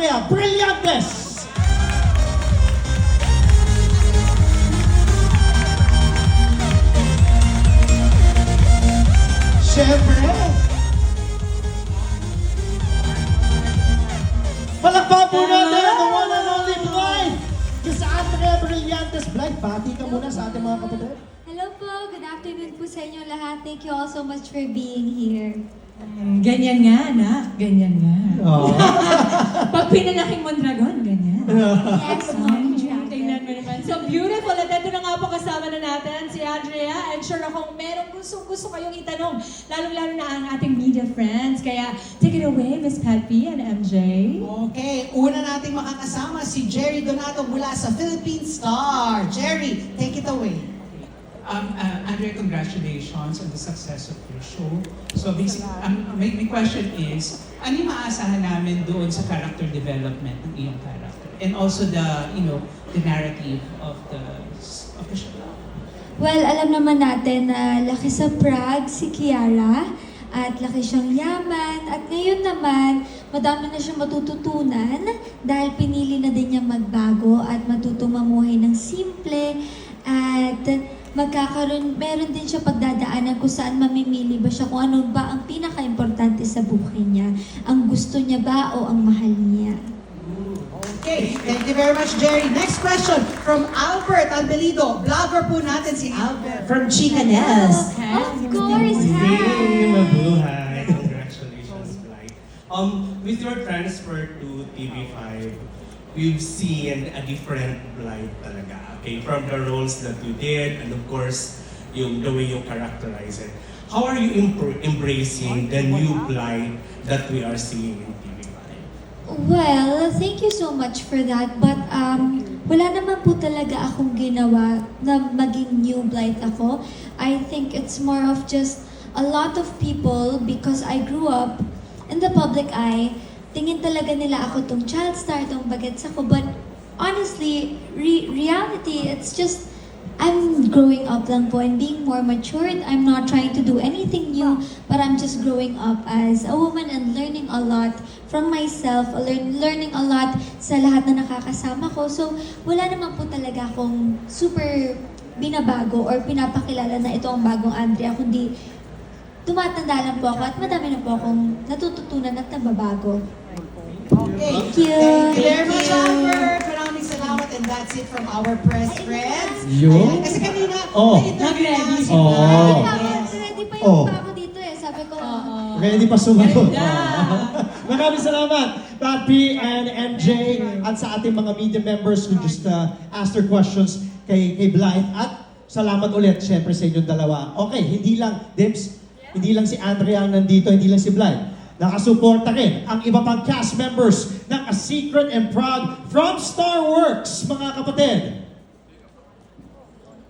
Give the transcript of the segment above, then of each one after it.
Andrea Brillantes! Siyempre, palakpakan po natin ang one and only Blythe! Miss Andrea Brillantes. Blythe, bati ka muna sa ating mga kapatid. Hello po, good afternoon po sa inyo lahat. Thank you all so much for being here. Ganyan nga, anak. Ganyan nga. Oh. Pag pinalaking mo dragon, ganyan. Yes, Mommy Tingnan mo Dragon. naman. So beautiful. At ito na nga po kasama na natin si Andrea. And sure akong merong gusto kayong itanong. Lalong-lalo na ang ating media friends. Kaya take it away, Miss Pat P and MJ. Okay, una nating makakasama si Jerry Donato mula sa Philippine Star. Jerry, take it away. Andrea, congratulations on the success of your show. So basically, my question is, ano yung maasahan namin doon sa character development ng iyong character? And also the narrative of the show? Well, alam naman natin na laki sa Prague si Kiara at laki siyang yaman at ngayon naman madami na siyang matututunan dahil pinili na din niya magbago at matutong mamuhay ng simple at meron din siya pagdadaanan kung saan mamimili ba siya kung ano ba ang pinaka-importante sa buhay niya. Ang gusto niya ba o ang mahal niya? Okay, thank you very much, Jerry. Next question from Albert Albelido. Vlogger po natin si Albert from Chicanes. Of course, hi! Mabuhay! Congratulations, Blythe. With your transfer to TV5, we've seen a different Blythe talaga. Okay, from the roles that you did, and of course, the way you characterize it. How are you embracing the new Blythe that we are seeing in TV5? Well, thank you so much for that. But wala naman po talaga akong ginawa na maging new Blythe ako. I think it's more of just a lot of people, because I grew up in the public eye, tingin talaga nila ako tong child star, tong bagets ako. But honestly, reality, it's just, I'm growing up lang po and being more matured. I'm not trying to do anything new, but I'm just growing up as a woman and learning a lot from myself, learning a lot sa lahat na nakakasama ko. So, wala naman po talaga akong super binabago or pinapakilala na ito ang bagong Andrea, kundi tumatanda lang po ako at madami na po akong natututunan at nababago. Okay. Thank you. Thank you very much, Albert. Maraming salamat, and that's it from our press friends. Ayan, kasi kanina, na-interview na si Oh. Blythe. Ready pa Oh. yung pa ako dito eh. Sabi ko, Ready pa sumagot. Ganda. Maraming salamat, Pat P and MJ, at sa ating mga media members who just asked their questions kay Blythe. At salamat ulit, syempre, sa inyong dalawa. Okay, hindi lang, Dibs, hindi lang si Andrea ang nandito, hindi lang si Blythe. Nakasuporta rin ang iba pang cast members ng A Secret and Proud from Starworks, mga kapatid.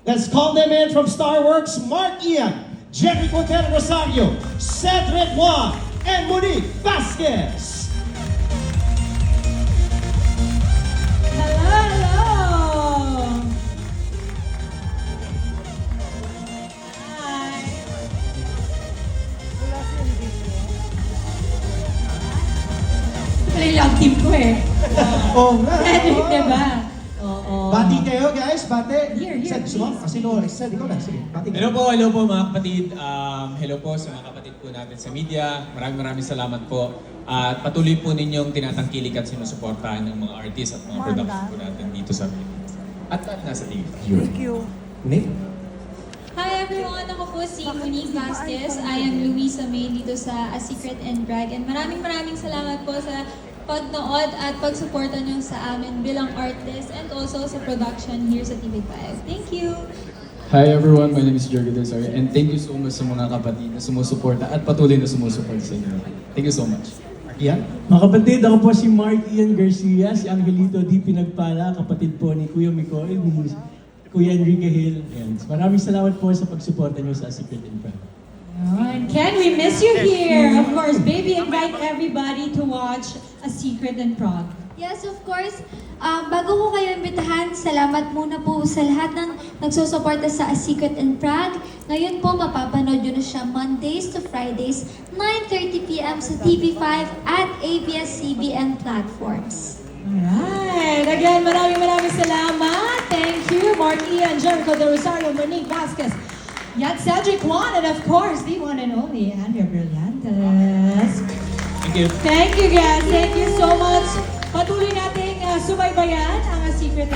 Let's call them in from Starworks: Mark Ian, Jerry Cotero Rosario, Cedric Juan, and Monique Vasquez. Hello, hello! Hi! Pala yung love team ko eh. Oh, nga. Cedric, diba? Oo. Bati kayo, guys. Bati. Here. Sed, gusto mo? Kasi no, Sed, ikaw na. Sige, bati Hello kayo. po mga kapatid. Hello po sa mga kapatid po natin sa media. Maraming salamat po. At patuloy po ninyong tinatangkilik at sinusuportahan ng mga artists at mga production po natin dito sa Pilipinas. At nasa TV. Thank you. Nick? Hi everyone! Ako po si Monique Vasquez. I am Luisa May dito sa A Secret and Drag. And maraming salamat po sa pagnood at pagsuporta nyo sa amin bilang artist and also sa production here sa TV5. Thank you! Hi everyone, my name is Jorge Del Soria, and thank you so much sa mga kapatid na sumusuporta at patuloy na sumusuporta sa inyo. Thank you so much. Ian? Mga kapatid, ako po si Mark Ian Garcia, si Angelito D. Pinagpala, kapatid po ni Kuya Mikoy, ni Kuya Enrique Hill. Ayan. Maraming salamat po sa pagsuporta nyo sa Secret and Proud. And Ken, we miss you here. Of course, baby, invite everybody to watch A Secret and Proud. Yes, of course. Bago ko kayo imbitahan, salamat muna po sa lahat ng nagsusuporta sa A Secret in Prague. Ngayon po, mapapanood nyo na siya Mondays to Fridays, 9:30 p.m. sa TV5 at ABS-CBN platforms. Alright. Again, maraming salamat. Thank you, Mark Ian, Jericho De Rosario, Monique Vasquez, Yat Cedric Juan, and of course, the one and only Andrea Brillantes. Thank you. Thank you guys. Thank you so much. Patuloy nating subaybayan ang A Secret